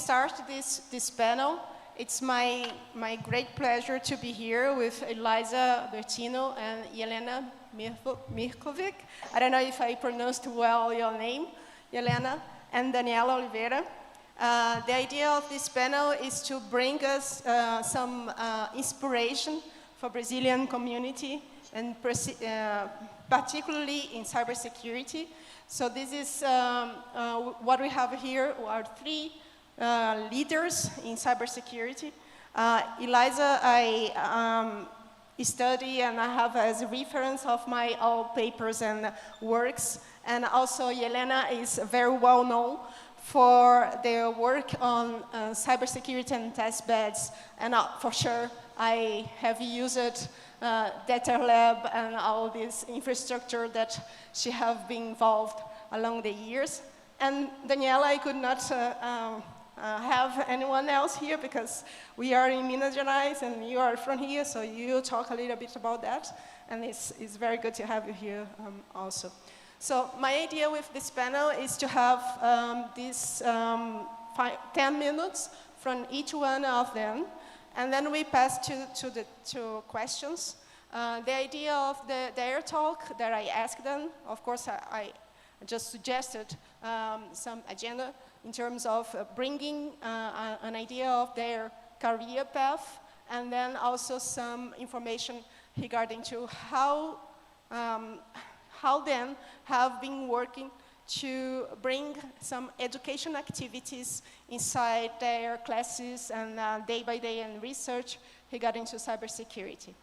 start this panel, it's my great pleasure to be here with Elisa, Bertino, and Jelena Mirkovic. I don't know if I pronounced well your name, Jelena, and Daniela Oliveira. The idea of this panel is to bring us some inspiration for Brazilian community, and particularly in cybersecurity. So this is what we have here are three leaders in cybersecurity. Elisa, I study and I have as a reference of my all papers and works. And also Jelena is very well known for their work on cybersecurity and test beds. And for sure, I have used Data Lab and all this infrastructure that she have been involved along the years. And Daniela, I could not have anyone else here because we are in Minas Gerais and you are from here, so you talk a little bit about that. And it's very good to have you here also. So my idea with this panel is to have these 10 minutes from each one of them. And then we pass to questions. The idea of their talk that I asked them, of course, I just suggested some agenda in terms of bringing an idea of their career path, and then also some information regarding to how then have been working to bring some education activities inside their classes and day by day and research regarding to cybersecurity.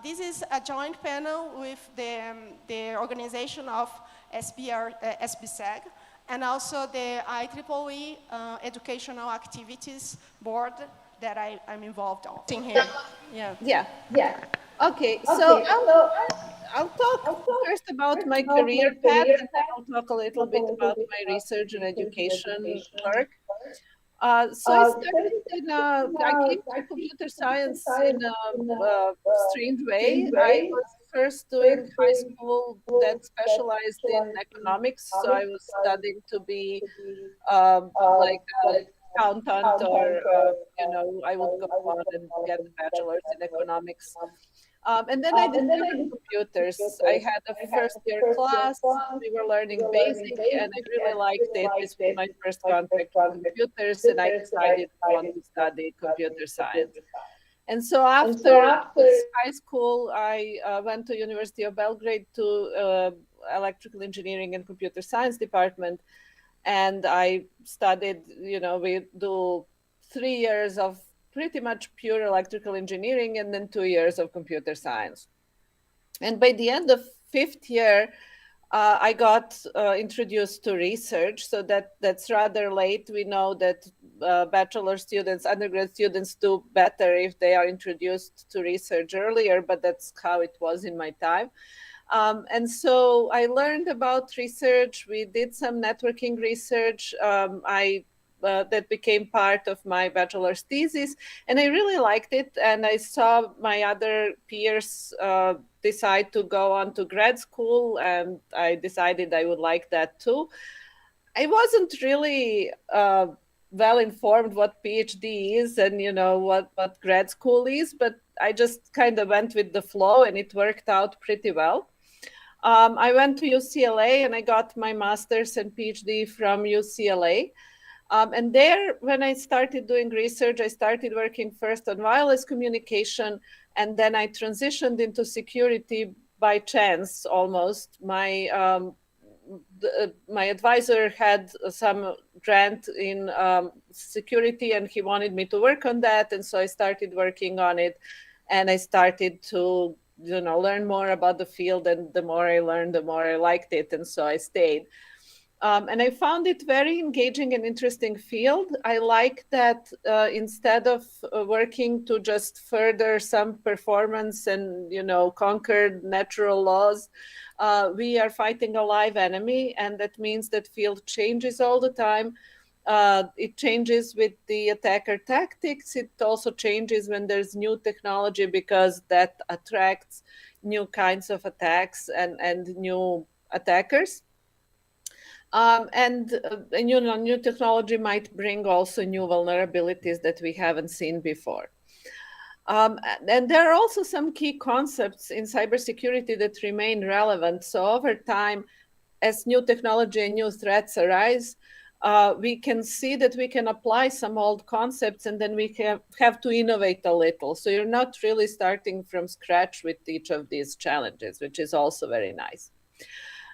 This is a joint panel with the organization of SBSeg and also the IEEE Educational Activities Board that I'm involved in here. Yeah. Okay, so I'll talk first about my career path, and then I'll talk a little bit about my research and education work. So I started I came to computer science in a strange way. I was first doing high school that specialized in economics, so I was studying to be like an accountant, or I would go on and get a bachelor's in economics. And then I discovered computers. I had a first year class, we were learning BASIC, and I really liked it. This was my first contact with computers, and I decided I want to study computer science. And so after high school, I went to University of Belgrade to electrical engineering and computer science department. And I studied, we do 3 years of pretty much pure electrical engineering and then 2 years of computer science. And by the end of 5th year, I got introduced to research. So that's rather late. We know that bachelor students, undergrad students do better if they are introduced to research earlier, but that's how it was in my time. And so I learned about research. We did some networking research. That became part of my bachelor's thesis, and I really liked it. And I saw my other peers decide to go on to grad school, and I decided I would like that too. I wasn't really well informed what PhD is and what grad school is, but I just kind of went with the flow, and it worked out pretty well. I went to UCLA and I got my master's and PhD from UCLA. And there, when I started doing research, I started working first on wireless communication, and then I transitioned into security by chance almost. My advisor had some grant in security, and he wanted me to work on that. And so I started working on it, and I started to learn more about the field. And the more I learned, the more I liked it. And so I stayed. And I found it very engaging and interesting field. I like that instead of working to just further some performance and, conquer natural laws, we are fighting a live enemy. And that means that field changes all the time. It changes with the attacker tactics. It also changes when there's new technology, because that attracts new kinds of attacks and new attackers. And new technology might bring also new vulnerabilities that we haven't seen before. And there are also some key concepts in cybersecurity that remain relevant. So over time, as new technology and new threats arise, we can see that we can apply some old concepts and then we have to innovate a little. So you're not really starting from scratch with each of these challenges, which is also very nice.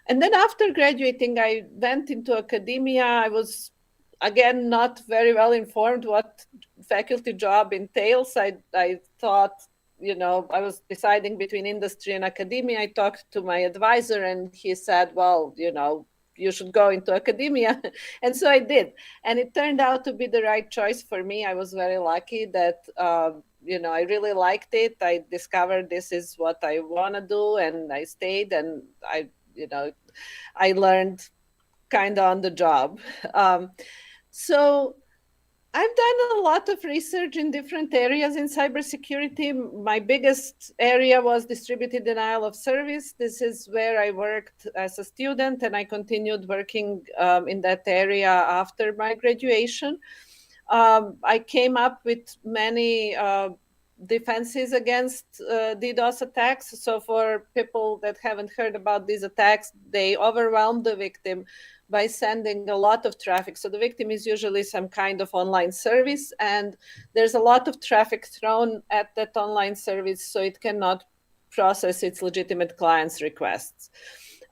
And then after graduating, I went into academia. I was, again, not very well informed what faculty job entails. I thought, I was deciding between industry and academia. I talked to my advisor and he said, well, you should go into academia. And so I did. And it turned out to be the right choice for me. I was very lucky that, I really liked it. I discovered this is what I want to do. And I stayed and I learned kind of on the job. So I've done a lot of research in different areas in cybersecurity. My biggest area was distributed denial of service. This is where I worked as a student, and I continued working in that area after my graduation. I came up with many defenses against DDoS attacks. So for people that haven't heard about these attacks, they overwhelm the victim by sending a lot of traffic. So the victim is usually some kind of online service, and there's a lot of traffic thrown at that online service, so it cannot process its legitimate client's requests.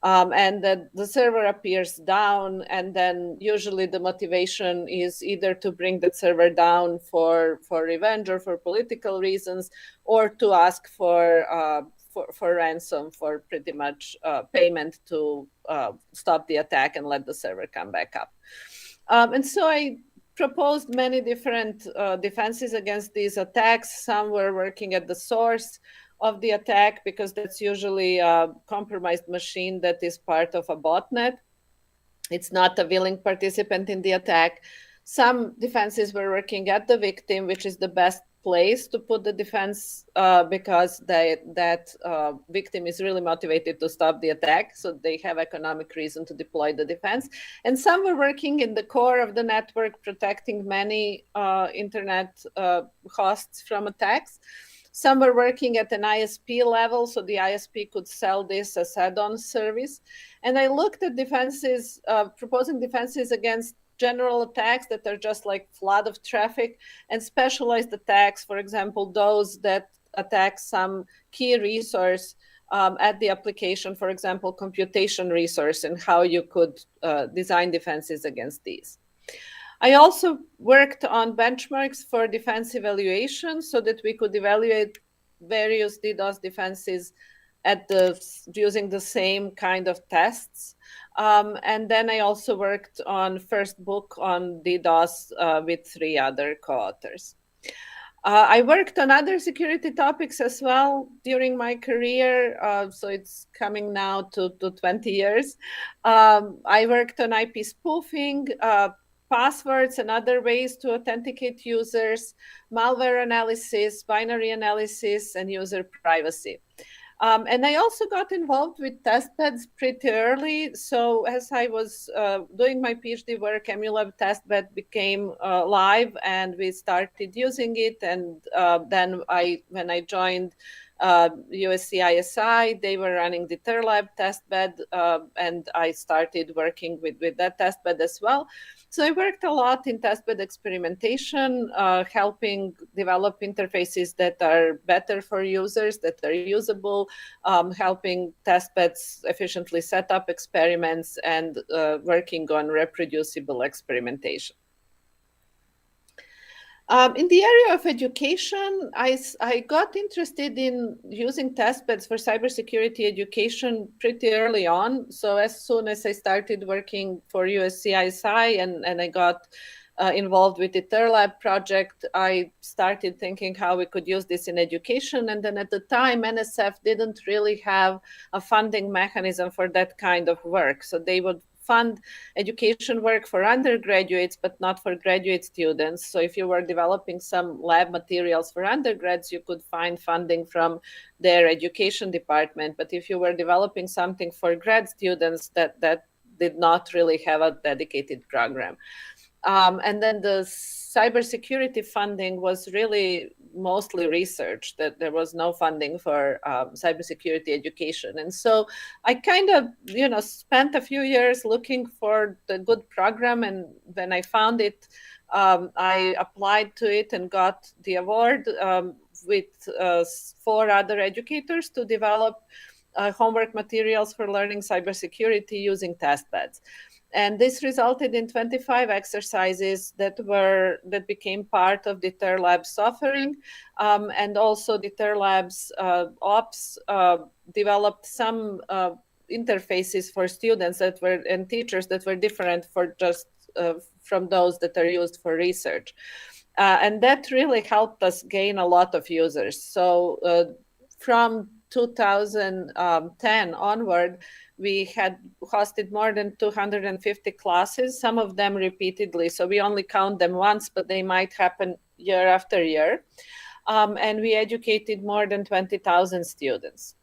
And the server appears down, and then usually the motivation is either to bring that server down for revenge or for political reasons, or to ask for ransom, for pretty much payment to stop the attack and let the server come back up. And so I proposed many different defenses against these attacks. Some were working at the source of the attack, because that's usually a compromised machine that is part of a botnet. It's not a willing participant in the attack. Some defenses were working at the victim, which is the best place to put the defense because that victim is really motivated to stop the attack, so they have economic reason to deploy the defense. And some were working in the core of the network, protecting many internet hosts from attacks. Some were working at an ISP level, so the ISP could sell this as add-on service. And I looked at defenses, proposing defenses against general attacks that are just like flood of traffic, and specialized attacks, for example, those that attack some key resource at the application, for example, computation resource, and how you could design defenses against these. I also worked on benchmarks for defense evaluation so that we could evaluate various DDoS defenses using the same kind of tests. And then I also worked on first book on DDoS with 3 other co-authors. I worked on other security topics as well during my career, so it's coming now to 20 years. I worked on IP spoofing, passwords and other ways to authenticate users, malware analysis, binary analysis, and user privacy. And I also got involved with testbeds pretty early. So as I was doing my PhD work, Emulab testbed became live, and we started using it. And then when I joined USC ISI, they were running the Terlab testbed, and I started working with that testbed as well. So I worked a lot in testbed experimentation, helping develop interfaces that are better for users, that are usable, helping testbeds efficiently set up experiments, and working on reproducible experimentation. In the area of education, I got interested in using testbeds for cybersecurity education pretty early on. So as soon as I started working for USC ISI and I got involved with the Terlab project, I started thinking how we could use this in education. And then at the time, NSF didn't really have a funding mechanism for that kind of work. So they would fund education work for undergraduates, but not for graduate students. So if you were developing some lab materials for undergrads, you could find funding from their education department. But if you were developing something for grad students, that did not really have a dedicated program. And then the cybersecurity funding was really mostly research, that there was no funding for cybersecurity education. And so I kind of, spent a few years looking for the good program. And when I found it, I applied to it and got the award with 4 other educators to develop homework materials for learning cybersecurity using testbeds. And this resulted in 25 exercises that became part of the DETER Labs offering. And also DETER Labs Ops developed some interfaces for students and teachers that were different from those that are used for research. And that really helped us gain a lot of users. So from 2010 onward, we had hosted more than 250 classes, some of them repeatedly. So we only count them once, but they might happen year after year. And we educated more than 20,000 students.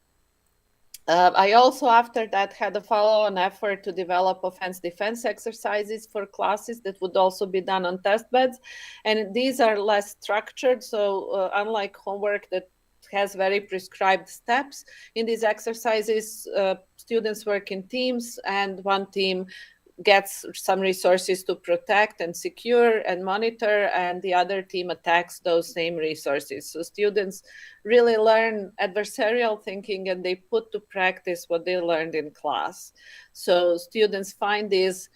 I also, after that, had a follow-on effort to develop offense-defense exercises for classes that would also be done on test beds. And these are less structured. So unlike homework that has very prescribed steps, in these exercises, students work in teams, and one team gets some resources to protect and secure and monitor, and the other team attacks those same resources. So students really learn adversarial thinking, and they put to practice what they learned in class. So students find this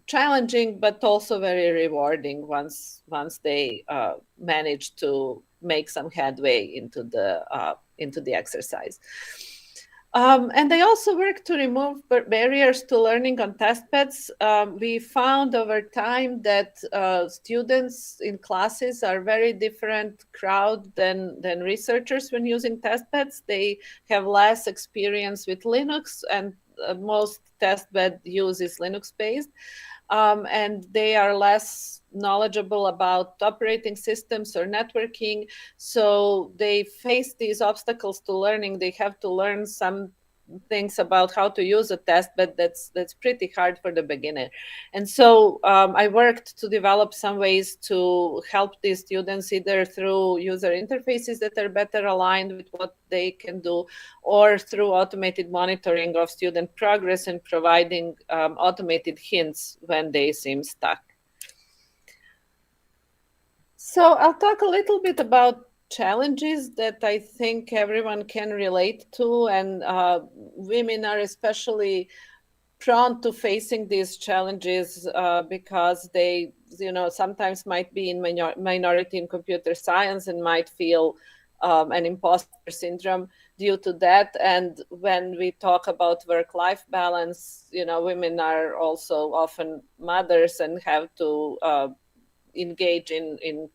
challenging, but also very rewarding once they manage to make some headway into the exercise. And they also work to remove barriers to learning on testbeds. We found over time that students in classes are very different crowd than researchers when using testbeds. They have less experience with Linux, and most testbed use is Linux-based. And they are less knowledgeable about operating systems or networking. So they face these obstacles to learning. They have to learn some things about how to use a test, but that's pretty hard for the beginner. And so I worked to develop some ways to help these students, either through user interfaces that are better aligned with what they can do, or through automated monitoring of student progress and providing automated hints when they seem stuck. So I'll talk a little bit about challenges that I think everyone can relate to, and women are especially prone to facing these challenges because they, sometimes might be in minority in computer science and might feel an imposter syndrome due to that. And when we talk about work-life balance, women are also often mothers and have to engage in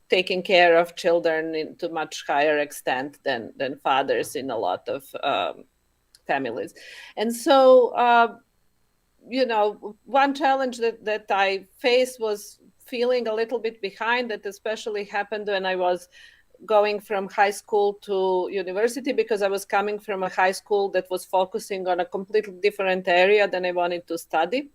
taking care of children to much higher extent than fathers in a lot of families. And so, one challenge that I faced was feeling a little bit behind. That especially happened when I was going from high school to university, because I was coming from a high school that was focusing on a completely different area than I wanted to study.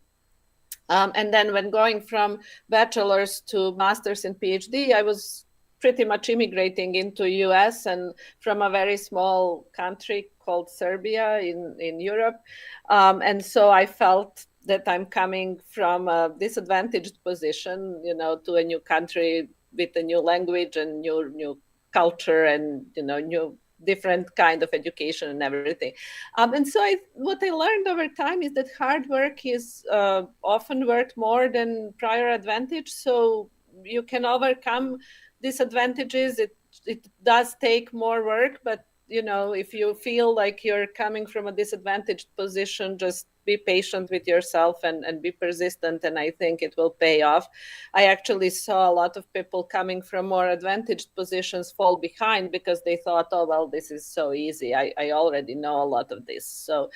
And then when going from bachelor's to master's and PhD, I was pretty much immigrating into US and from a very small country called Serbia in Europe. And so I felt that I'm coming from a disadvantaged position, to a new country with a new language and new culture and, new different kind of education and everything. And so what I learned over time is that hard work is often worth more than prior advantage. So you can overcome disadvantages. It does take more work, but if you feel like you're coming from a disadvantaged position, just be patient with yourself and be persistent, and I think it will pay off. I actually saw a lot of people coming from more advantaged positions fall behind because they thought, oh, well, this is so easy. I already know a lot of this. So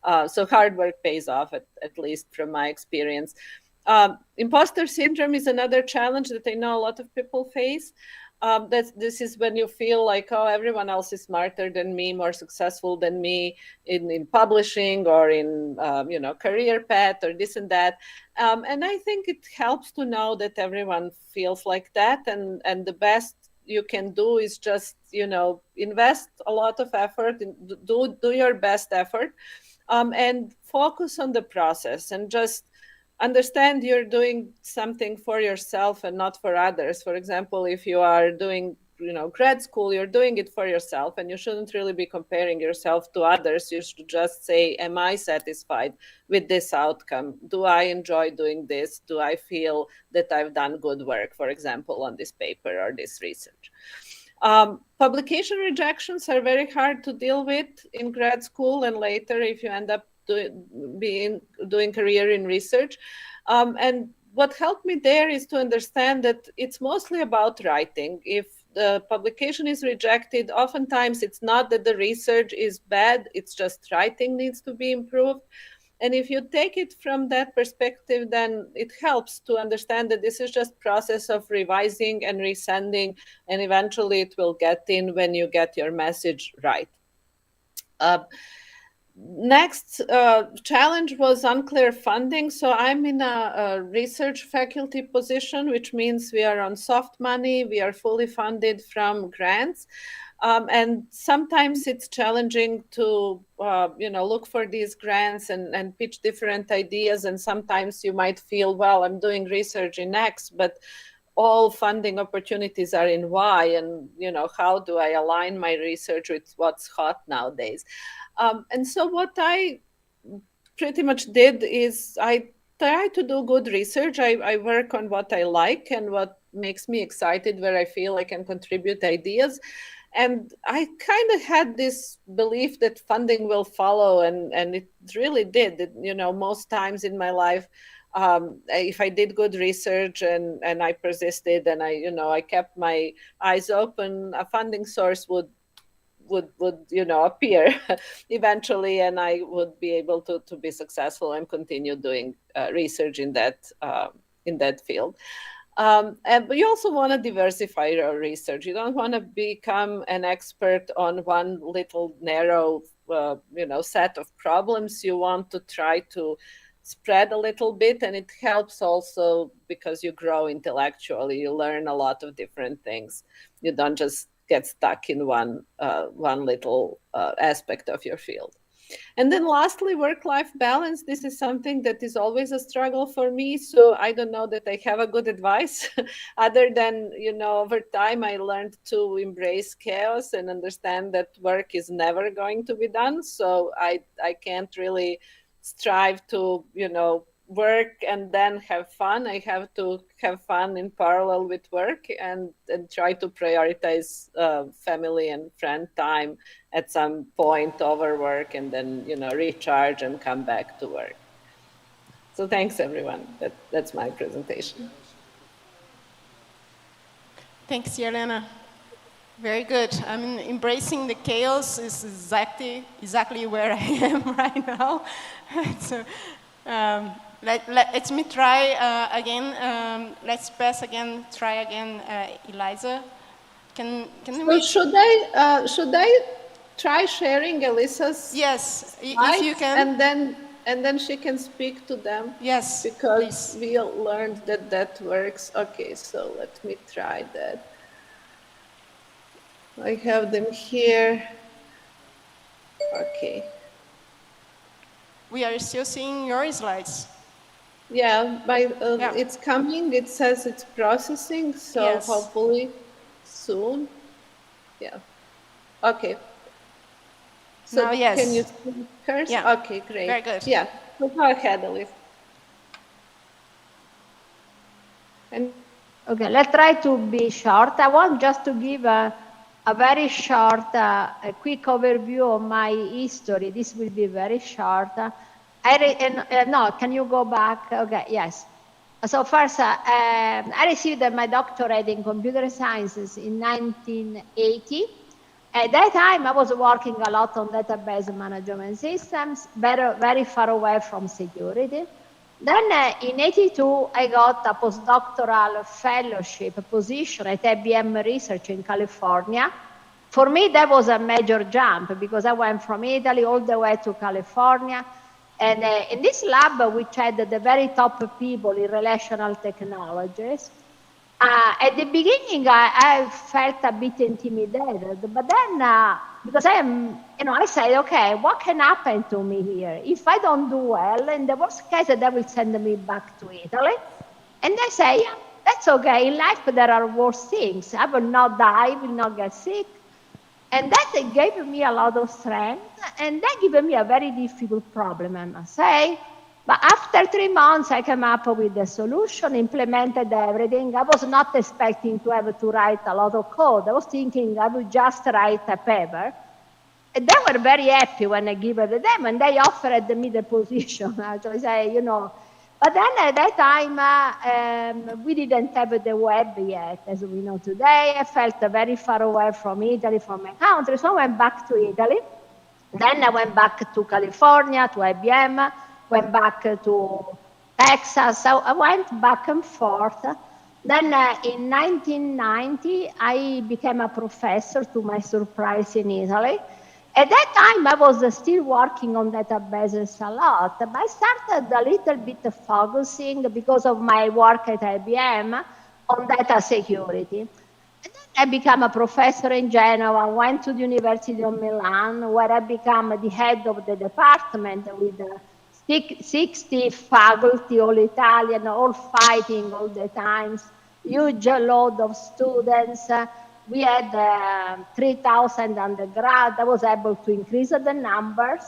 hard work pays off, at least from my experience. Imposter syndrome is another challenge that I know a lot of people face. This is when you feel like, oh, everyone else is smarter than me, more successful than me in publishing or in career path or this and that. And I think it helps to know that everyone feels like that, and the best you can do is just invest a lot of effort, do your best effort, and focus on the process, and just understand you're doing something for yourself and not for others. For example, if you are doing grad school, you're doing it for yourself, and you shouldn't really be comparing yourself to others. You should just say, am I satisfied with this outcome? Do I enjoy doing this? Do I feel that I've done good work, for example, on this paper or this research? Publication rejections are very hard to deal with in grad school, and later if you end up doing career in research. And what helped me there is to understand that it's mostly about writing. If the publication is rejected, oftentimes it's not that the research is bad, it's just writing needs to be improved. And if you take it from that perspective, then it helps to understand that this is just process of revising and resending, and eventually it will get in when you get your message right. Next challenge was unclear funding. So I'm in a research faculty position, which means we are on soft money. We are fully funded from grants. And sometimes it's challenging to, look for these grants and pitch different ideas. And sometimes you might feel, well, I'm doing research in X, but all funding opportunities are in Y. And, how do I align my research with what's hot nowadays? And so what I pretty much did is I try to do good research. I work on what I like and what makes me excited, where I feel I can contribute ideas. And I kind of had this belief that funding will follow, and it really did. Most times in my life, if I did good research and I persisted and I kept my eyes open, a funding source would appear eventually, and I would be able to be successful and continue doing research in that field. But you also want to diversify your research. You don't want to become an expert on one little narrow set of problems. You want to try to spread a little bit, and it helps also because you grow intellectually. You learn a lot of different things. You don't just get stuck in one little aspect of your field. And then lastly, work-life balance. This is something that is always a struggle for me. So I don't know that I have a good advice other than, over time I learned to embrace chaos and understand that work is never going to be done. So I can't really strive to, work and then have fun. I have to have fun in parallel with work and try to prioritize family and friend time at some point over work, and then recharge and come back to work. So thanks everyone. That's my presentation. Thanks, Jelena. Very good. I mean, embracing the chaos is exactly where I am right now. So, let me try again. Let's pass again. Try again, Elisa. Can we? Should I try sharing Elisa's? Yes, if you can. And then she can speak to them. Yes, because please. we learned that works. Okay, so let me try that. I have them here. Okay. We are still seeing your slides. Yeah, it's coming. It says it's processing, so yes. Hopefully soon. Yeah. Okay. So now, yes. Can you speak first? Yeah. Okay, great. Very good. Yeah. So go ahead, Elisa. Okay, let's try to be short. I want just to give a very short, a quick overview of my history. This will be very short. No, can you go back? Okay, yes. So first, I received my doctorate in computer sciences in 1980. At that time, I was working a lot on database management systems, very far away from security. Then in 82, I got a postdoctoral fellowship position at IBM Research in California. For me, that was a major jump because I went from Italy all the way to California. And in this lab, which had the very top people in relational technologies, at the beginning, I felt a bit intimidated, but then because I said, okay, what can happen to me here? If I don't do well, in the worst case, they will send me back to Italy. And I say, yeah, that's okay. In life, there are worse things. I will not die, I will not get sick. And that gave me a lot of strength, and that gave me a very difficult problem, I must say. But after 3 months, I came up with a solution, implemented everything. I was not expecting to have to write a lot of code. I was thinking I would just write a paper. And they were very happy when I gave it to them, and they offered me the position. Actually, say, But then at that time, we didn't have the web yet, as we know today. I felt very far away from Italy, from my country, so I went back to Italy. Then I went back to California, to IBM, went back to Texas. So I went back and forth. Then in 1990, I became a professor, to my surprise, in Italy. At that time, I was still working on databases a lot, but I started a little bit focusing because of my work at IBM on data security. And then I became a professor in Genoa, went to the University of Milan, where I became the head of the department with 60 faculty, all Italian, all fighting all the times, huge load of students. We had 3,000 undergrad. I was able to increase the numbers.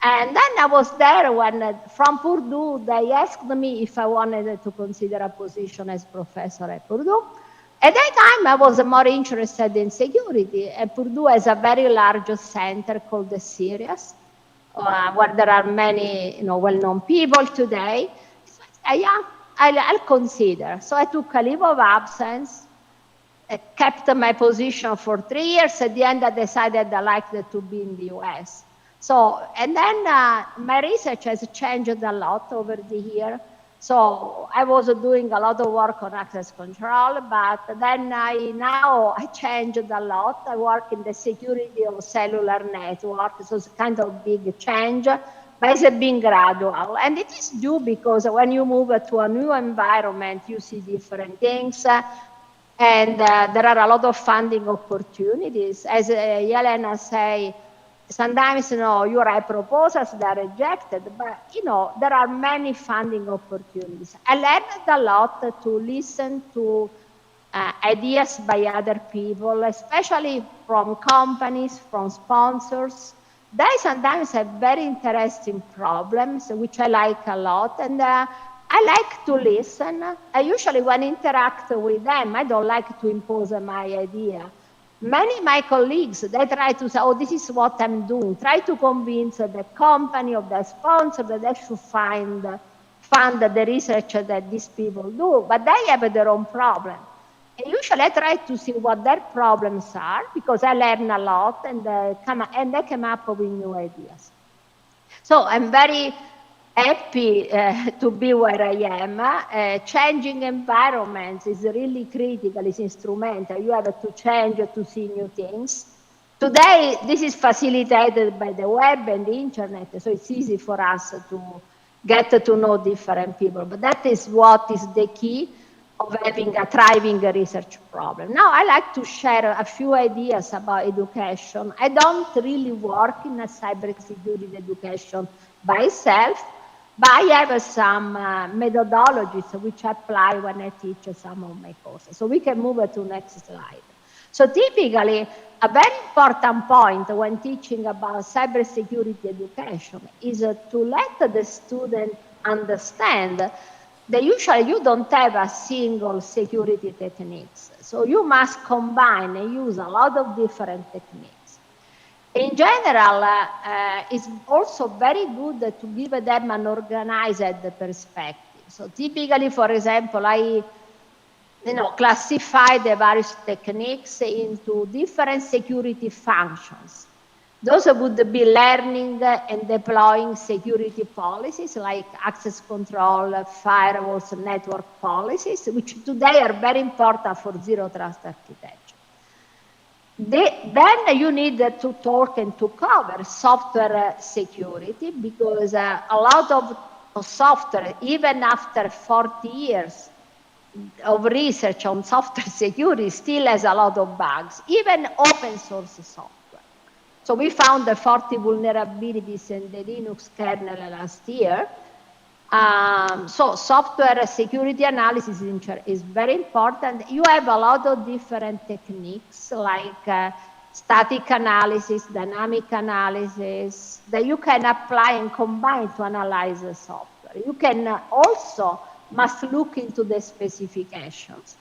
And then I was there when, from Purdue, they asked me if I wanted to consider a position as professor at Purdue. At that time, I was more interested in security. And Purdue has a very large center called the Sirius, where there are many well-known people today. So I said, yeah, I'll consider. So I took a leave of absence. I kept my position for 3 years. At the end, I decided I liked to be in the US. So, and then my research has changed a lot over the year. So I was doing a lot of work on access control, but then now I changed a lot. I work in the security of cellular network. So it's kind of big change, but it's been gradual. And it is due because when you move to a new environment, you see different things. And there are a lot of funding opportunities. As Jelena say, sometimes, you write proposals that are rejected, but, there are many funding opportunities. I learned a lot to listen to ideas by other people, especially from companies, from sponsors. They sometimes have very interesting problems, which I like a lot. And I like to listen. I usually, when I interact with them, I don't like to impose my idea. Many of my colleagues, they try to say, oh, this is what I'm doing. Try to convince the company or the sponsor that they should fund the research that these people do, but they have their own problem. And usually I try to see what their problems are, because I learn a lot, and they come up with new ideas. So I'm very happy to be where I am. Changing environments is really critical, it's instrumental. You have to change to see new things. Today, this is facilitated by the web and the internet, so it's easy for us to get to know different people. But that is what is the key of having a thriving research problem. Now, I like to share a few ideas about education. I don't really work in a cybersecurity education by itself, but I have some methodologies which I apply when I teach some of my courses. So we can move to the next slide. So typically, a very important point when teaching about cybersecurity education is to let the student understand that usually you don't have a single security techniques. So you must combine and use a lot of different techniques. In general, it's also very good to give them an organized perspective. So typically, for example, I classify the various techniques into different security functions. Those would be learning and deploying security policies like access control, firewalls, network policies, which today are very important for zero trust architecture. Then you need to talk and to cover software security, because a lot of software, even after 40 years of research on software security, still has a lot of bugs, even open source software. So we found the 40 vulnerabilities in the Linux kernel last year. So software security analysis is very important. You have a lot of different techniques like static analysis, dynamic analysis, that you can apply and combine to analyze the software. You can also must look into the specifications.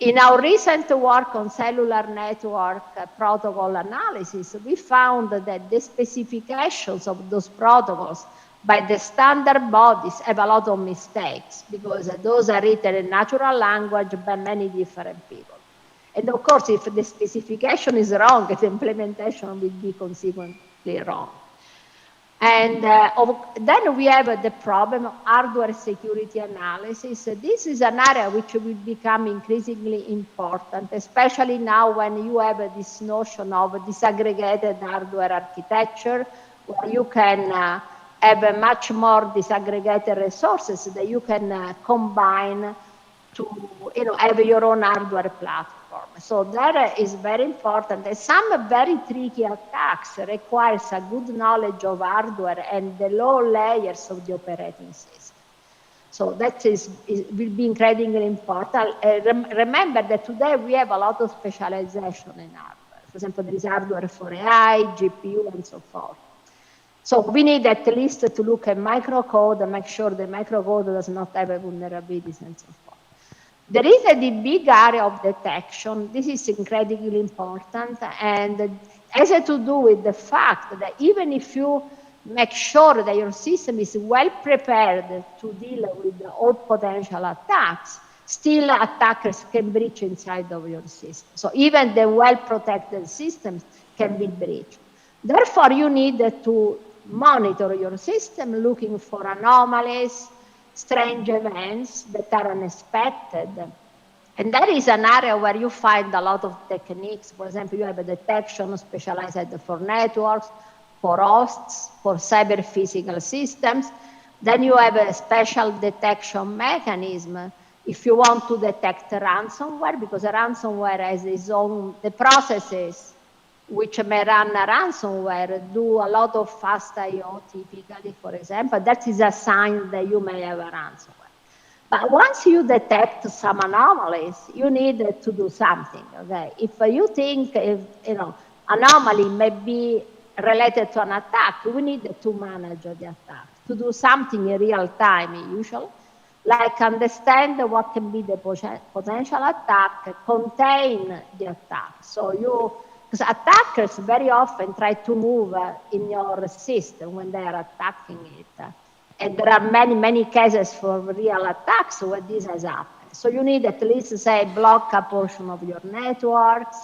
In our recent work on cellular network protocol analysis, we found that the specifications of those protocols by the standard bodies have a lot of mistakes, because those are written in natural language by many different people. And of course, if the specification is wrong, the implementation will be consequently wrong. And then we have the problem of hardware security analysis. This is an area which will become increasingly important, especially now when you have this notion of disaggregated hardware architecture, where you can have a much more disaggregated resources that you can combine to have your own hardware platform. So that is very important. And some very tricky attacks requires a good knowledge of hardware and the low layers of the operating system. So that will be incredibly important. Remember that today we have a lot of specialization in hardware. For example, there is hardware for AI, GPU, and so forth. So we need at least to look at microcode and make sure the microcode does not have vulnerabilities and so forth. There is the big area of detection. This is incredibly important, and has to do with the fact that even if you make sure that your system is well prepared to deal with all potential attacks, still attackers can breach inside of your system. So even the well-protected systems can be breached. Therefore, you need to monitor your system, looking for anomalies, strange events that are unexpected. And that is an area where you find a lot of techniques. For example, you have a detection specialized for networks, for hosts, for cyber physical systems. Then you have a special detection mechanism if you want to detect ransomware, because a ransomware has its own, the processes which may run a ransomware do a lot of fast I/O typically, for example. That is a sign that you may have a ransomware. But once you detect some anomalies, you need to do something, okay? If you think anomaly may be related to an attack, we need to manage the attack, to do something in real time usually, like understand what can be the potential attack, contain the attack. So because attackers very often try to move in your system when they are attacking it. And there are many cases for real attacks where this has happened. So you need at least, say, block a portion of your networks,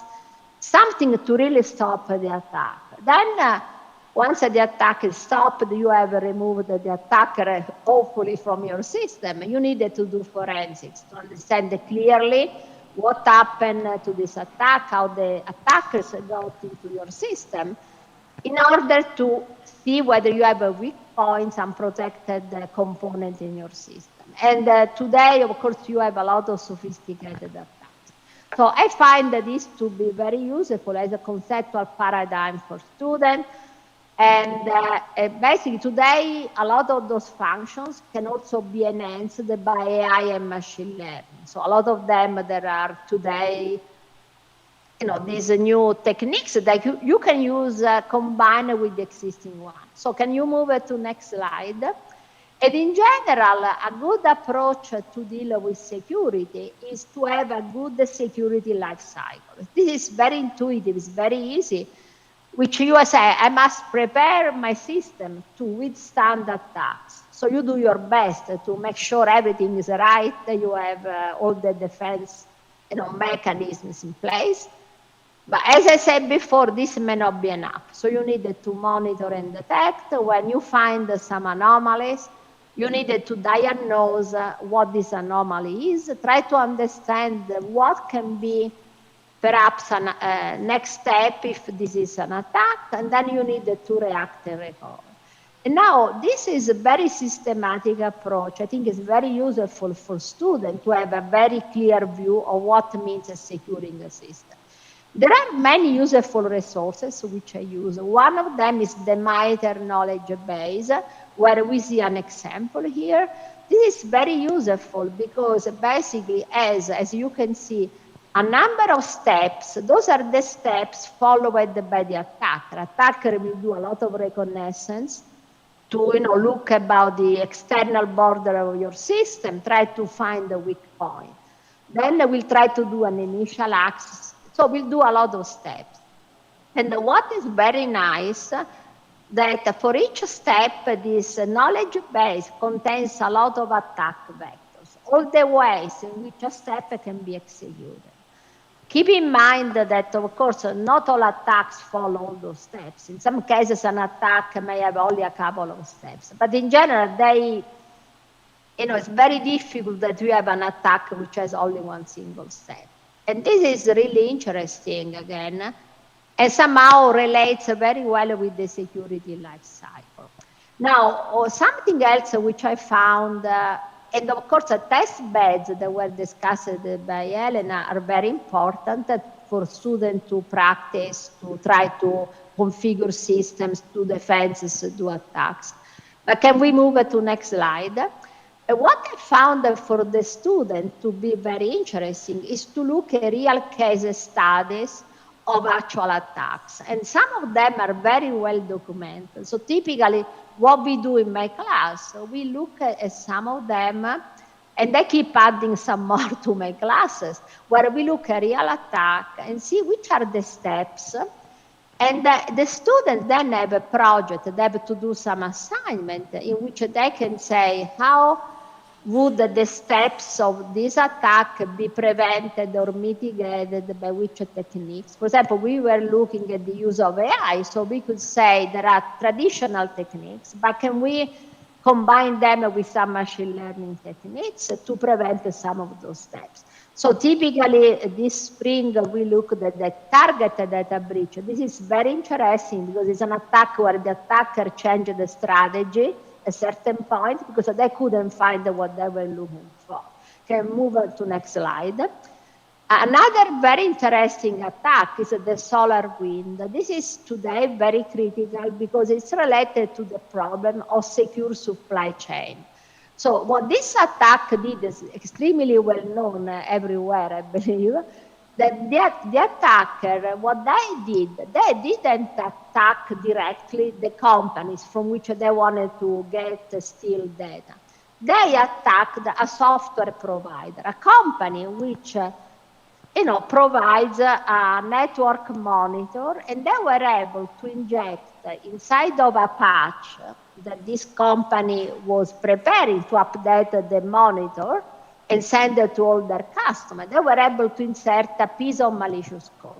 something to really stop the attack. Then once the attack is stopped, you have removed the attacker, hopefully, from your system. You need to do forensics to understand clearly what happened to this attack, how the attackers got into your system, in order to see whether you have a weak point, unprotected component in your system. And today, of course, you have a lot of sophisticated attacks. So I find this to be very useful as a conceptual paradigm for students. And basically today, a lot of those functions can also be enhanced by AI and machine learning. So a lot of them that are today, these new techniques that you can use combined with the existing one. So can you move to next slide? And in general, a good approach to deal with security is to have a good security life cycle. This is very intuitive, it's very easy, which you say, I must prepare my system to withstand attacks. So you do your best to make sure everything is right, that you have all the defense mechanisms in place. But as I said before, this may not be enough. So you needed to monitor and detect. When you find some anomalies, you needed to diagnose what this anomaly is, try to understand what can be perhaps a next step if this is an attack, and then you needed to react and recover. And now this is a very systematic approach. I think it's very useful for students to have a very clear view of what means securing a system. There are many useful resources which I use. One of them is the MITRE knowledge base, where we see an example here. This is very useful because basically, as you can see, a number of steps, those are the steps followed by the attacker. Attacker will do a lot of reconnaissance to look about the external border of your system, try to find the weak point. Then we'll try to do an initial access. So we'll do a lot of steps. And what is very nice, that for each step, this knowledge base contains a lot of attack vectors, all the ways in which a step can be executed. Keep in mind that, of course, not all attacks follow all those steps. In some cases, an attack may have only a couple of steps. But in general, it's very difficult that you have an attack which has only one single step. And this is really interesting, again, and somehow relates very well with the security life cycle. Now, something else which I found, and of course, test beds that were discussed by Jelena are very important for students to practice, to try to configure systems, do defenses, do attacks. But can we move to the next slide? What I found for the student to be very interesting is to look at real case studies of actual attacks. And some of them are very well documented. So typically what we do in my class, we look at some of them, and I keep adding some more to my classes, where we look at real attack and see which are the steps. And the students then have a project, they have to do some assignment in which they can say, how would the steps of this attack be prevented or mitigated by which techniques? For example, we were looking at the use of AI, so we could say there are traditional techniques, but can we combine them with some machine learning techniques to prevent some of those steps? So typically this spring we looked at the targeted data breach. This is very interesting because it's an attack where the attacker changed the strategy at a certain point because they couldn't find what they were looking for. Can move on to next slide. Another very interesting attack is the solar wind. This is today very critical because it's related to the problem of secure supply chain. So what this attack did is extremely well known everywhere, I believe, that the attacker, what they didn't attack directly the companies from which they wanted to steal data. They attacked a software provider, a company which provides a network monitor, and they were able to inject inside of a patch that this company was preparing to update the monitor and send it to all their customers. They were able to insert a piece of malicious code.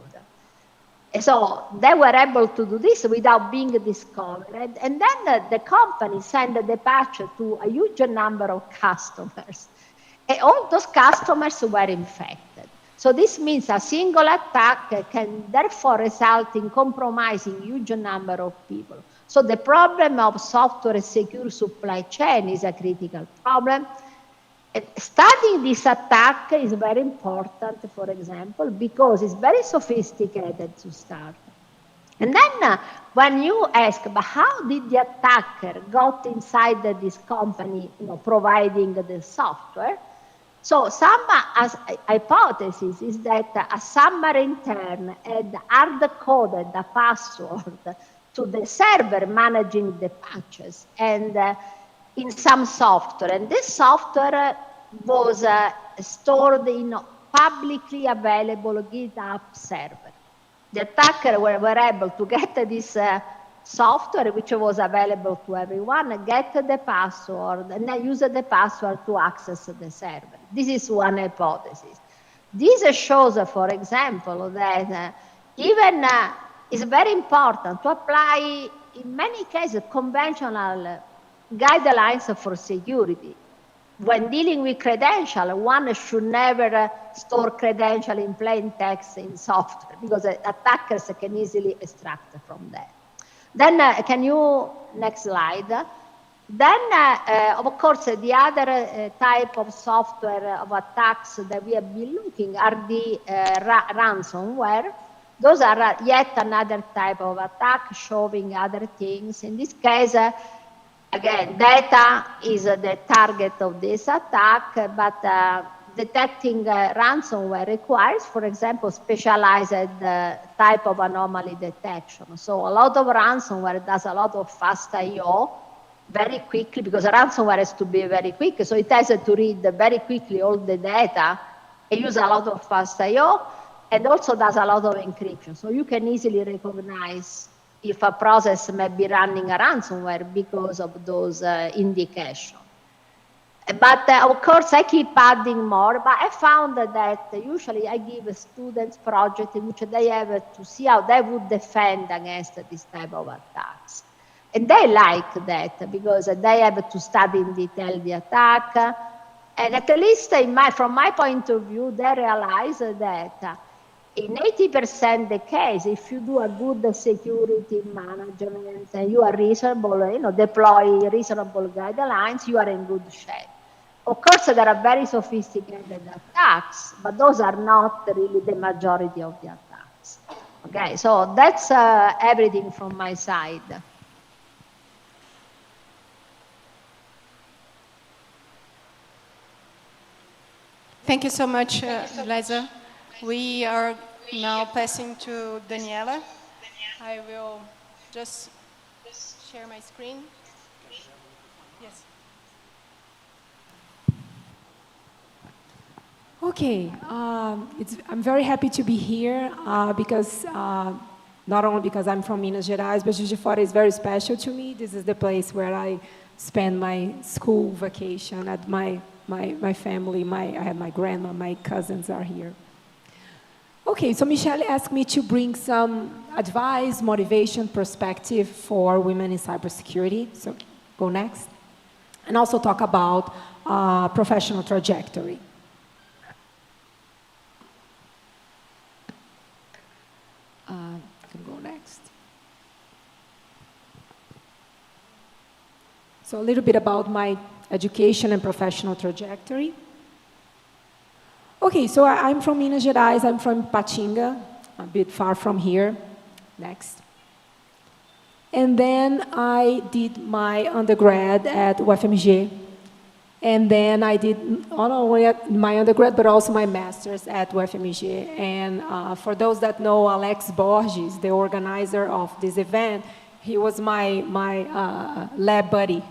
And so they were able to do this without being discovered. And then the company sent the patch to a huge number of customers. And all those customers were infected. So this means a single attack can therefore result in compromising a huge number of people. So the problem of software secure supply chain is a critical problem. And studying this attack is very important, for example, because it's very sophisticated to start. And then when you ask, but how did the attacker got inside this company, providing the software? So some hypothesis is that a submarine intern had hard-coded a password to the server managing the patches and in some software. And this software was stored in publicly available GitHub server. The attacker were able to get this software, which was available to everyone, get the password, and then use the password to access the server. This is one hypothesis. This shows, for example, that even it's very important to apply, in many cases, conventional guidelines for security. When dealing with credential, one should never store credential in plain text in software because attackers can easily extract from that. Then, can you, next slide. Then, of course, the other type of software of attacks that we have been looking are the ransomware. Those are yet another type of attack showing other things. In this case, again, data is the target of this attack, but detecting ransomware requires, for example, specialized type of anomaly detection. So a lot of ransomware does a lot of fast I/O very quickly, because ransomware has to be very quick. So it has to read very quickly all the data and use a lot of fast I/O, and also does a lot of encryption. So you can easily recognize if a process may be running a ransomware because of those indications. But of course, I keep adding more, but I found that usually I give students projects in which they have to see how they would defend against this type of attacks. And they like that because they have to study in detail the attack. And at least from my point of view, they realize that in 80% the case, if you do a good security management and you are reasonable, deploy reasonable guidelines, you are in good shape. Of course, there are very sophisticated attacks, but those are not really the majority of the attacks. Okay, so that's everything from my side. Thank you so much, Elisa. We are now passing to Daniela. I will just share my screen. Yes. Okay, I'm very happy to be here because not only because I'm from Minas Gerais, but Juiz de Fora is very special to me. This is the place where I spend my school vacation at my family. I have my grandma, my cousins are here. Okay, so Michelle asked me to bring some advice, motivation, perspective for women in cybersecurity. So go next. And also talk about professional trajectory. Can go next. So a little bit about my education and professional trajectory. Okay, so I'm from Minas Gerais. I'm from Patinga, a bit far from here. Next. And then I did my undergrad at UFMG. And then I did not only my undergrad, but also my master's at UFMG. And for those that know Alex Borges, the organizer of this event, he was my lab buddy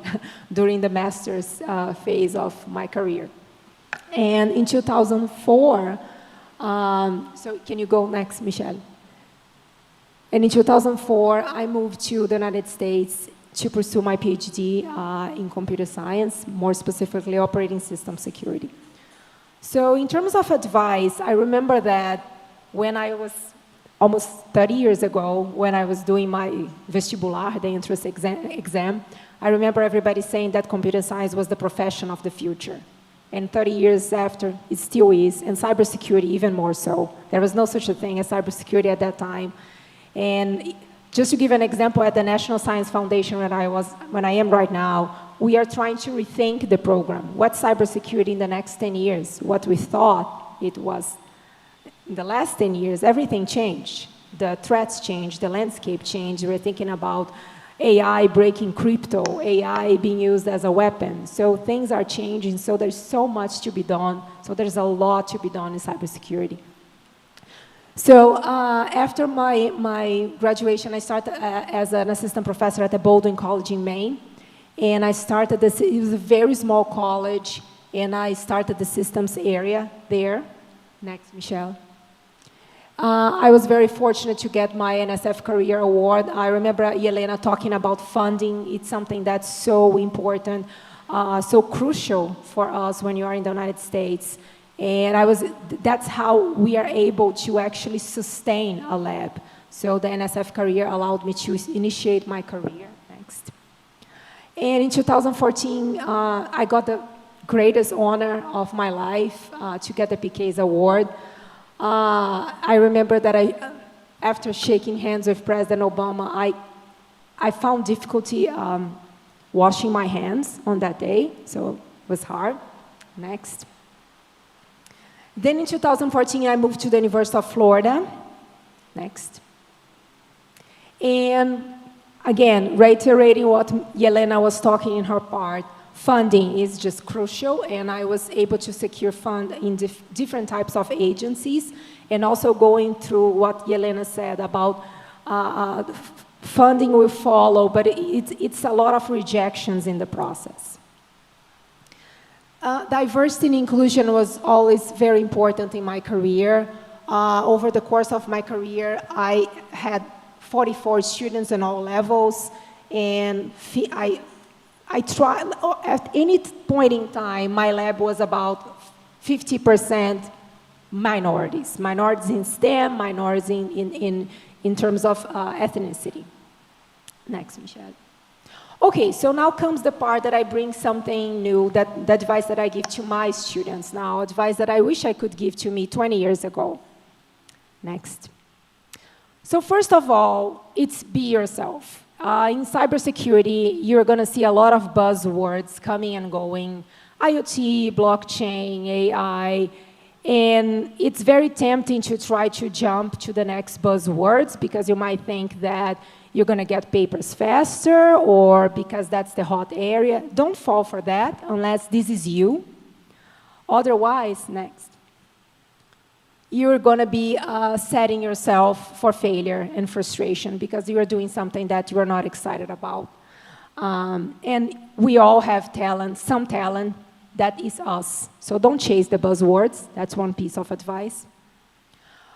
during the master's phase of my career. And in 2004, so can you go next, Michelle? And in 2004, I moved to the United States to pursue my PhD in computer science, more specifically operating system security. So in terms of advice, I remember that when I was almost 30 years ago, when I was doing my vestibular, the entrance exam, I remember everybody saying that computer science was the profession of the future. And 30 years after, it still is, and cybersecurity even more so. There was no such a thing as cybersecurity at that time. And just to give an example, at the National Science Foundation, when I am right now, we are trying to rethink the program. What's cybersecurity in the next 10 years? What we thought it was in the last 10 years, everything changed. The threats changed, the landscape changed. We're thinking about AI breaking crypto, AI being used as a weapon. So things are changing, so there's so much to be done. So there's a lot to be done in cybersecurity. So after my graduation, I started as an assistant professor at the Baldwin College in Maine. And I started this, it was a very small college, and I started the systems area there. Next, Michelle. I was very fortunate to get my NSF Career Award. I remember Jelena talking about funding. It's something that's so important, so crucial for us when you are in the United States. And that's how we are able to actually sustain a lab. So the NSF career allowed me to initiate my career. Next. And in 2014, I got the greatest honor of my life to get the PK's award. I remember that after shaking hands with President Obama, I found difficulty washing my hands on that day, so it was hard. Next. Then in 2014, I moved to the University of Florida. Next. And again, reiterating what Jelena was talking in her part, funding is just crucial, and I was able to secure fund in different types of agencies, and also going through what Jelena said about funding will follow, but it's a lot of rejections in the process. Diversity and inclusion was always very important in my career. Over the course of my career, I had 44 students in all levels, and I tried, at any point in time, my lab was about 50% minorities. Minorities in STEM, minorities in terms of ethnicity. Next, Michelle. Okay, so now comes the part that I bring something new, the advice that I give to my students now, advice that I wish I could give to me 20 years ago. Next. So first of all, it's be yourself. In cybersecurity, you're going to see a lot of buzzwords coming and going, IoT, blockchain, AI, and it's very tempting to try to jump to the next buzzwords because you might think that you're going to get papers faster or because that's the hot area. Don't fall for that unless this is you. Otherwise, next. You're going to be setting yourself for failure and frustration because you are doing something that you are not excited about. And we all have talent, some talent that is us. So don't chase the buzzwords. That's one piece of advice.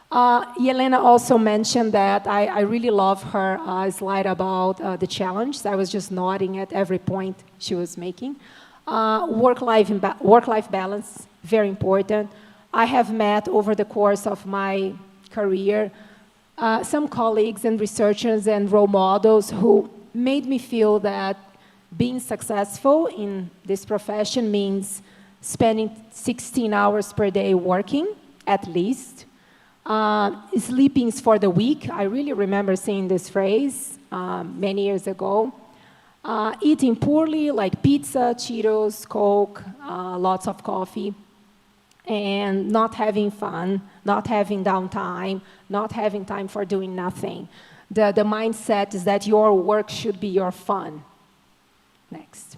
Jelena also mentioned that I really love her slide about the challenge. I was just nodding at every point she was making. Work-life balance, very important. I have met over the course of my career some colleagues and researchers and role models who made me feel that being successful in this profession means spending 16 hours per day working, at least. Sleeping is for the weak. I really remember seeing this phrase many years ago. Eating poorly, like pizza, Cheetos, Coke, lots of coffee. And not having fun, not having downtime, not having time for doing nothing. The mindset is that your work should be your fun. Next.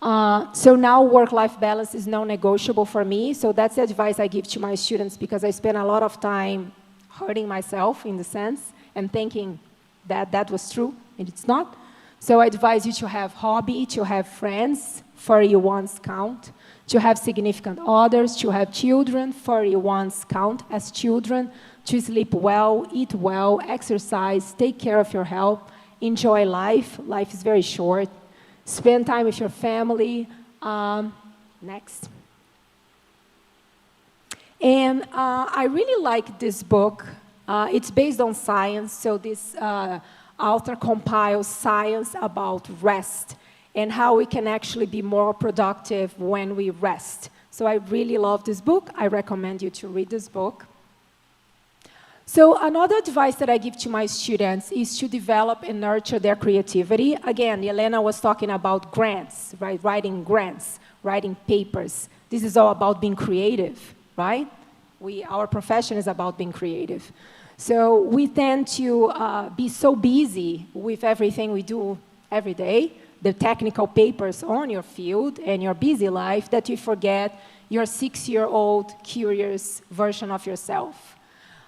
So now work-life balance is non-negotiable for me, so that's the advice I give to my students because I spend a lot of time hurting myself in the sense and thinking that that was true, and it's not. So I advise you to have hobby, to have friends, 40 ones count, to have significant others, to have children, 40 ones count as children, to sleep well, eat well, exercise, take care of your health, enjoy life. Life is very short. Spend time with your family. Next. And I really like this book. It's based on science, so this author compiles science about rest and how we can actually be more productive when we rest. So I really love this book. I recommend you to read this book. So another advice that I give to my students is to develop and nurture their creativity. Again, Jelena was talking about grants, right? Writing grants, writing papers. This is all about being creative, right? Our profession is about being creative. So we tend to be so busy with everything we do every day, the technical papers on your field and your busy life, that you forget your 6-year-old curious version of yourself.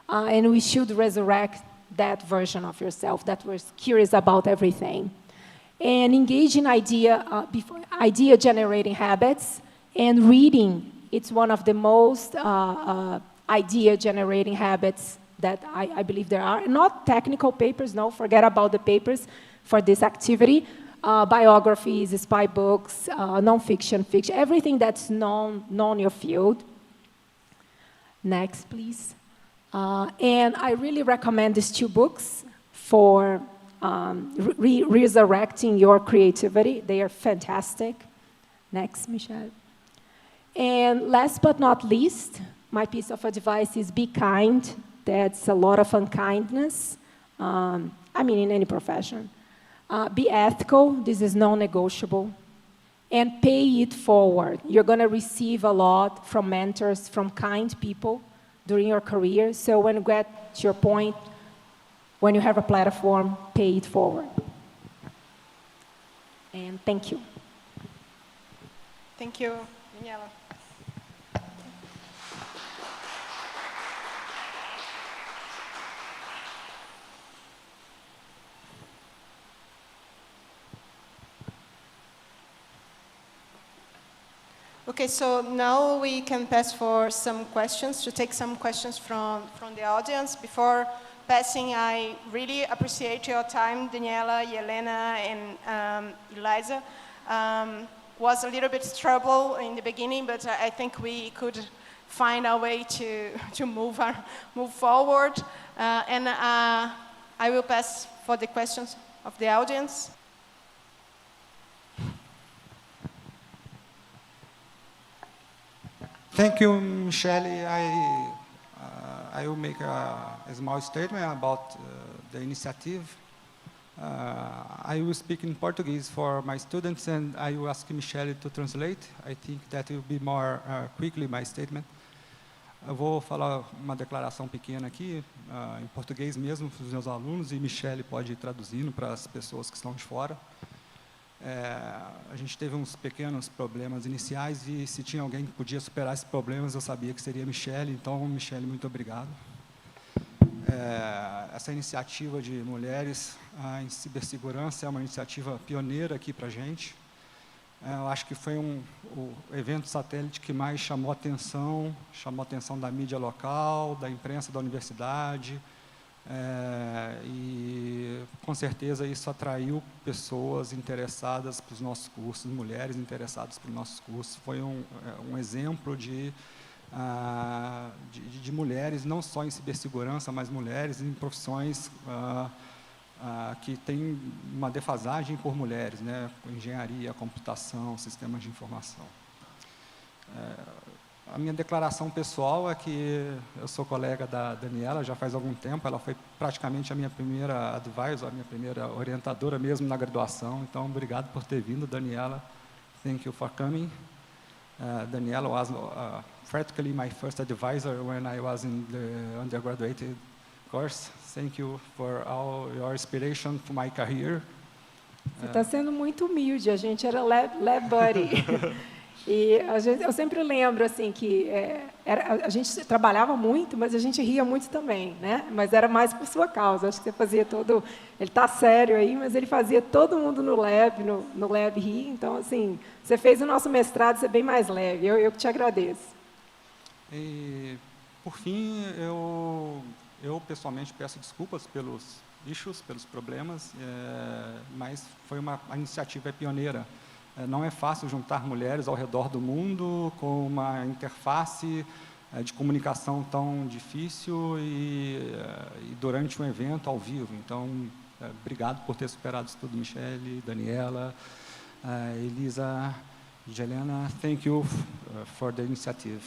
And we should resurrect that version of yourself that was curious about everything. And engage in idea-generating habits, and reading. It's one of the most idea-generating habits that I believe there are. Not technical papers, no, forget about the papers for this activity. Biographies, spy books, nonfiction, fiction, everything that's known your field. Next, please. And I really recommend these 2 books for resurrecting your creativity. They are fantastic. Next, Michelle. And last but not least, my piece of advice is be kind. That's a lot of unkindness. I mean, in any profession. Be ethical. This is non-negotiable. And pay it forward. You're going to receive a lot from mentors, from kind people during your career. So when you get to your point, when you have a platform, pay it forward. And thank you. Thank you, Daniela. Okay, so now we can pass for some questions, to take some questions from the audience. Before passing, I really appreciate your time, Daniela, Jelena, and Elisa. Was a little bit trouble in the beginning, but I think we could find a way to move forward. And I will pass for the questions of the audience. Thank you, Michelle. I will make a small statement about the initiative. I will speak in Portuguese for my students, and I will ask Michelle to translate. I think that will be more quickly my statement. Eu vou falar uma declaração pequena aqui, em português mesmo, para os meus alunos, e Michelle pode ir traduzindo para as pessoas que estão de fora. A gente teve uns pequenos problemas iniciais e se tinha alguém que podia superar esses problemas, eu sabia que seria Michelle, então, Michelle, muito obrigado. Essa iniciativa de mulheres em cibersegurança é uma iniciativa pioneira aqui para a gente. Eu acho que foi o evento satélite que mais chamou a atenção da mídia local, da imprensa da universidade, e com certeza isso atraiu pessoas interessadas para os nossos cursos, mulheres interessadas para os nossos cursos. Foi um exemplo de mulheres, não só em cibersegurança, mas mulheres em profissões que têm uma defasagem por mulheres, né? Engenharia, computação, sistemas de informação. A minha declaração pessoal é que eu sou colega da Daniela já faz algum tempo, ela foi praticamente a minha primeira advisor, a minha primeira orientadora mesmo na graduação, então obrigado por ter vindo, Daniela. Thank you for coming. Daniela was practically my first advisor when I was in the undergraduate course. Thank you for all your inspiration for my career. Você está sendo muito humilde, a gente era lab buddy. E eu sempre lembro assim que a gente trabalhava muito, mas a gente ria muito também, né? Mas era mais por sua causa. Acho que você fazia todo. Ele está sério aí, mas ele fazia todo mundo no lab rir. Então, assim, você fez o nosso mestrado ser bem mais leve. Eu que te agradeço. E, por fim, eu pessoalmente peço desculpas pelos issues, pelos problemas, mas foi uma iniciativa pioneira. Não é fácil juntar mulheres ao redor do mundo com uma interface de comunicação tão difícil e durante um evento ao vivo. Então, obrigado por ter superado isso tudo, Michelle, Daniela, Elisa, Jelena. Thank you for the initiative.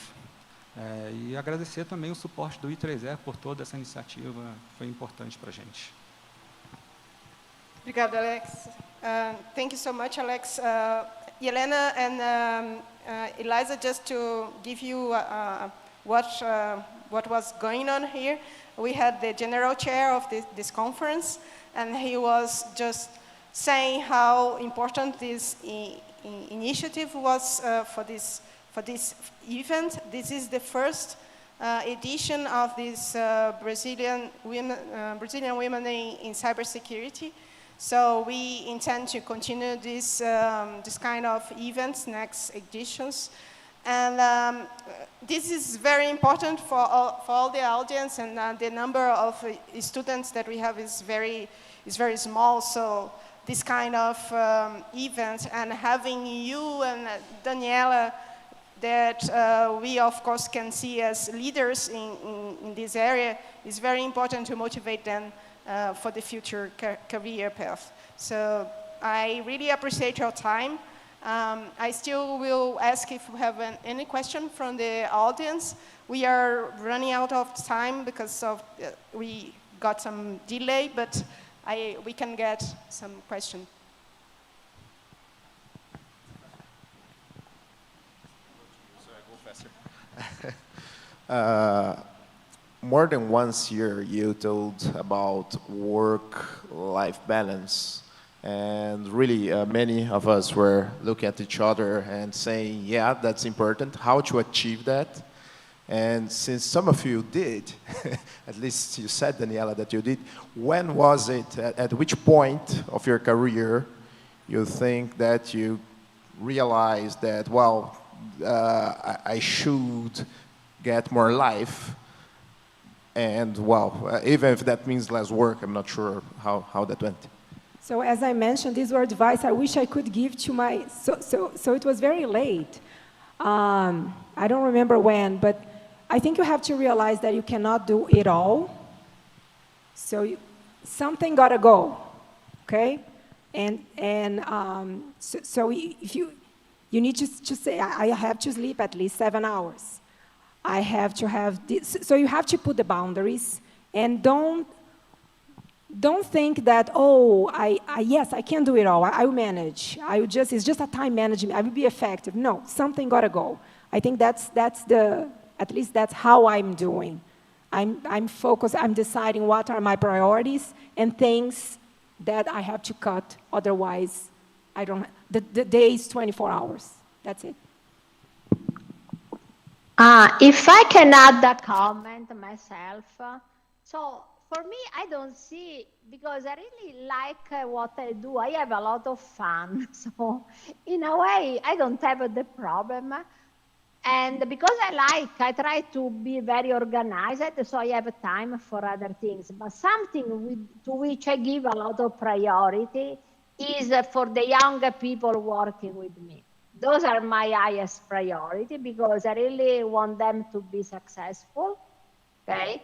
E agradecer também o suporte do I3E por toda essa iniciativa, foi importante para a gente. Obrigada, Alex. Thank you so much, Alex. Jelena and Elisa, just to give you what was going on here, we had the general chair of this conference, and he was just saying how important this initiative was for this event. This is the first edition of this Brazilian women in cybersecurity. So we intend to continue this kind of events, next editions. And this is very important for all the audience, and the number of students that we have is very small. So this kind of event, and having you and Daniela that we, of course, can see as leaders in this area is very important to motivate them for the future career path. So I really appreciate your time. I still will ask if we have any question from the audience. We are running out of time because of we got some delay, but we can get some question. More than once here, you told about work-life balance. And really, many of us were looking at each other and saying, yeah, that's important. How to achieve that? And since some of you did, at least you said, Daniela, that you did, when was it, at which point of your career you think that you realized that, well, I should get more life? And, well, even if that means less work, I'm not sure how that went. So as I mentioned, these were advice I wish I could give to my, so it was very late. I don't remember when, but I think you have to realize that you cannot do it all. So something gotta go, okay? So if you need to say, I have to sleep at least 7 hours. I have to have this, so you have to put the boundaries, and don't think that, oh, yes, I can do it all. I will manage. It's just a time management. I will be effective. No, something gotta go. I think at least that's how I'm doing. I'm focused. I'm deciding what are my priorities and things that I have to cut. Otherwise, I don't. The day is 24 hours. That's it. If I can add a comment myself, so for me, I don't see, because I really like what I do. I have a lot of fun. So in a way, I don't have the problem. And because I try to be very organized, so I have time for other things. But something to which I give a lot of priority is for the younger people working with me. Those are my highest priority because I really want them to be successful, okay?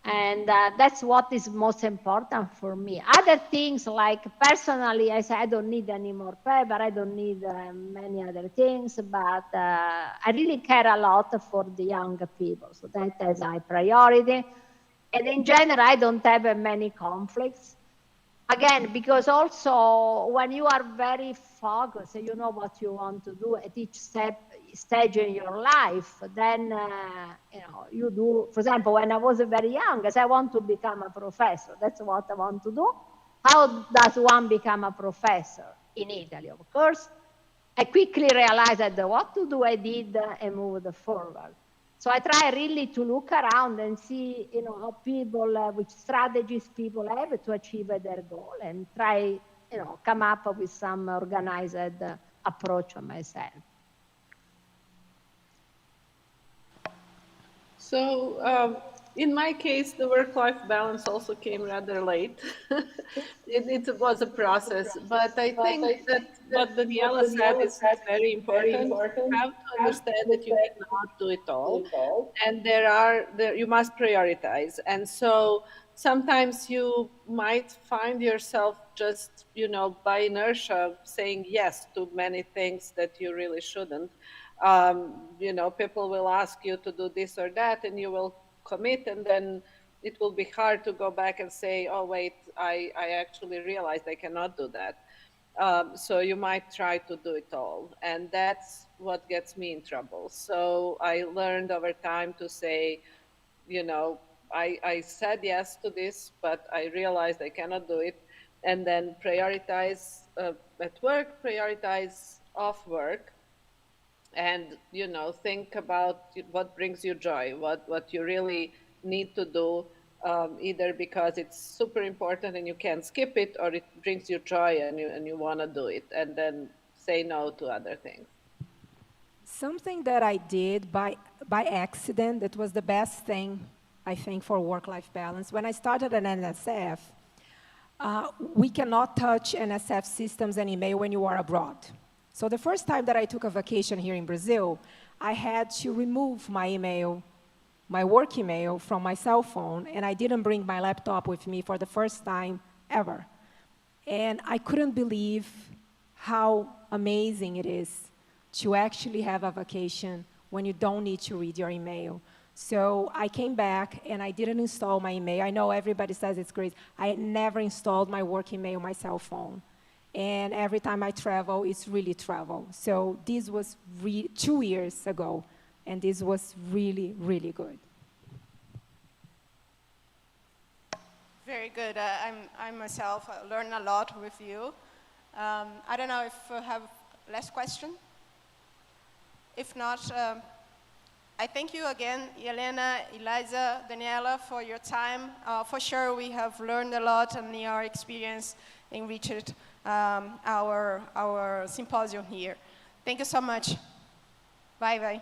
And that's what is most important for me. Other things like personally, I say I don't need any more paper, I don't need many other things, but I really care a lot for the younger people. So that is my priority. And in general, I don't have many conflicts. Again, because also when you are very focused, you know what you want to do at each stage in your life, then you do. For example, when I was very young, I said I want to become a professor. That's what I want to do. How does one become a professor in Italy? Of course, I quickly realized that what to do I did and moved forward. So I try really to look around and see, how people, which strategies people have to achieve their goal, and try, come up with some organized approach on myself. So in my case, the work-life balance also came rather late. it was a process, but I think that what Daniela said is very important. You have to understand that you cannot do it all, and you must prioritize. And so sometimes you might find yourself just, by inertia saying yes to many things that you really shouldn't. People will ask you to do this or that, and you will commit, and then it will be hard to go back and say, oh, wait, I actually realized I cannot do that. So you might try to do it all. And that's what gets me in trouble. So I learned over time to say, I said yes to this, but I realized I cannot do it. And then prioritize at work, prioritize off work. And, think about what brings you joy, what you really need to do, either because it's super important and you can't skip it, or it brings you joy and you want to do it, and then say no to other things. Something that I did by accident, that was the best thing, I think, for work-life balance. When I started at NSF, we cannot touch NSF systems and email when you are abroad. So the first time that I took a vacation here in Brazil, I had to remove my email, my work email, from my cell phone, and I didn't bring my laptop with me for the first time ever. And I couldn't believe how amazing it is to actually have a vacation when you don't need to read your email. So I came back and I didn't install my email. I know everybody says it's great. I never installed my work email on my cell phone. And every time I travel, it's really travel. So this was 2 years ago, and this was really, really good. Very good. I myself learned a lot with you. I don't know if I have last question. If not, I thank you again, Jelena, Elisa, Daniela, for your time. For sure, we have learned a lot, and your experience enriched our symposium here. Thank you so much. Bye-bye.